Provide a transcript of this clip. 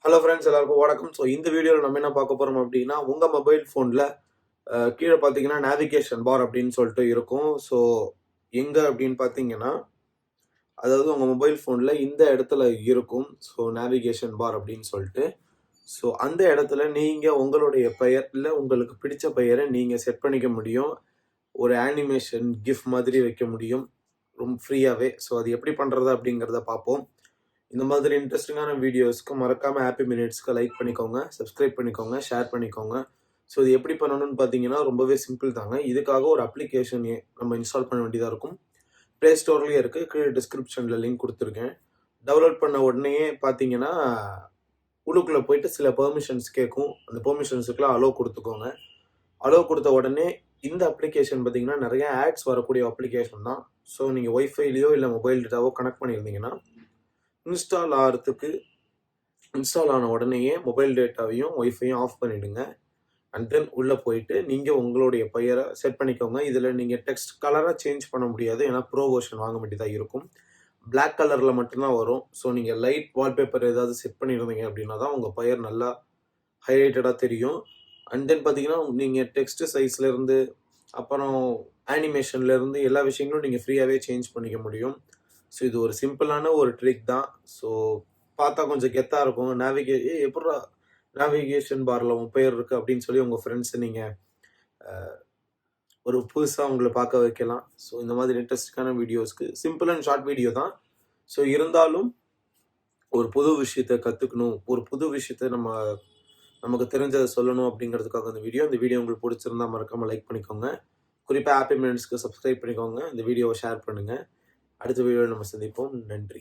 Hello friends, எல்லாருக்கும் வணக்கம். So இந்த வீடியோவில் நம்ம என்ன பார்க்க போகிறோம் அப்படின்னா, உங்கள் மொபைல் ஃபோனில் கீழே பார்த்தீங்கன்னா நேவிகேஷன் பார் அப்படின்னு சொல்லிட்டு இருக்கும். ஸோ எங்கே அப்படின்னு பார்த்தீங்கன்னா, அதாவது உங்கள் மொபைல் ஃபோனில் இந்த இடத்துல இருக்கும். ஸோ நேவிகேஷன் பார் அப்படின்னு சொல்லிட்டு. ஸோ அந்த இடத்துல நீங்கள் உங்களுடைய பெயர் இல்லை உங்களுக்கு பிடிச்ச பெயரை நீங்கள் செட் பண்ணிக்க முடியும். ஒரு ஆனிமேஷன் கிஃப்ட் மாதிரி வைக்க முடியும் ரொம்ப ஃப்ரீயாகவே. ஸோ அது எப்படி பண்ணுறது அப்படிங்கிறத பார்ப்போம். இந்த மாதிரி இன்ட்ரெஸ்டிங்கான வீடியோஸ்க்கு மறக்காமல் ஹாப்பி மினிட்ஸ்க்கு லைக் பண்ணிக்கோங்க, சப்ஸ்கிரைப் பண்ணிக்கோங்க, ஷேர் பண்ணிக்கோங்க. ஸோ இது எப்படி பண்ணணும்னு பார்த்தீங்கன்னா ரொம்பவே சிம்பிள் தாங்க. இதுக்காக ஒரு அப்ளிகேஷன் நம்ம இன்ஸ்டால் பண்ண வேண்டியதாக இருக்கும். ப்ளே ஸ்டோர்லேயே இருக்குது, கீழே டிஸ்கிரிப்ஷனில் லிங்க் கொடுத்துருக்கேன். டவுன்லோட் பண்ண உடனேயே பார்த்தீங்கன்னா உள்ளுக்குள்ளே போயிட்டு சில பெர்மிஷன்ஸ் கேட்கும். அந்த பெர்மிஷன்ஸுக்குலாம் அலோவ் கொடுத்துக்கோங்க. அலோவ் கொடுத்த உடனே இந்த அப்ளிகேஷன் பார்த்தீங்கன்னா நிறைய ஆட்ஸ் வரக்கூடிய அப்ளிகேஷன் தான். ஸோ நீங்கள் ஒய்ஃபைலையோ இல்லை மொபைல் டேட்டாவோ கனெக்ட் பண்ணியிருந்தீங்கன்னா இன்ஸ்டால் ஆன உடனேயே மொபைல் டேட்டாவையும் ஒய்ஃபையும் ஆஃப் பண்ணிவிடுங்க. அண்ட் தென் உள்ளே போயிட்டு நீங்கள் உங்களுடைய பெயரை செட் பண்ணிக்கோங்க. இதில் நீங்கள் டெக்ஸ்ட் கலராக சேஞ்ச் பண்ண முடியாது, ஏன்னா ப்ரோ வெர்ஷன் வாங்க வேண்டியதாக இருக்கும். பிளாக் கலரில் மட்டும்தான் வரும். ஸோ நீங்கள் லைட் வால்பேப்பர் ஏதாவது செட் பண்ணியிருந்தீங்க அப்படின்னா தான் உங்கள் பெயர் நல்லா ஹைலைட்டடாக தெரியும். அண்ட் தென் பார்த்தீங்கன்னா நீங்கள் டெக்ஸ்ட் சைஸ்லேருந்து அப்புறம் ஆனிமேஷன்லேருந்து எல்லா விஷயங்களும் நீங்கள் ஃப்ரீயாகவே சேஞ்ச் பண்ணிக்க முடியும். ஸோ இது ஒரு சிம்பிளான ஒரு ட்ரிக் தான். ஸோ பார்த்தா கொஞ்சம் கெத்தாக இருக்கும். எப்பட்றா நேவிகேஷன் பாரில் உன் பேர் இருக்குது அப்படின்னு சொல்லி உங்கள் ஃப்ரெண்ட்ஸை நீங்கள் ஒரு புதுசாக உங்களை பார்க்க வைக்கலாம். ஸோ இந்த மாதிரி இன்ட்ரெஸ்டிங்கான வீடியோஸ்க்கு சிம்பிள் அண்ட் ஷார்ட் வீடியோ தான். ஸோ இருந்தாலும் ஒரு புது விஷயத்தை கற்றுக்கணும், ஒரு புது விஷயத்தை நமக்கு தெரிஞ்சதை சொல்லணும் அப்படிங்கிறதுக்காக இந்த வீடியோ உங்களுக்கு பிடிச்சிருந்தா மறக்காமல் லைக் பண்ணிக்கோங்க. குறிப்பாக ஹாப்பி மினிட்ஸ்க்கு சப்ஸ்கிரைப் பண்ணிக்கோங்க. இந்த வீடியோவை ஷேர் பண்ணுங்கள். அடுத்த வீடியோவில் நம்ம சந்திப்போம். நன்றி.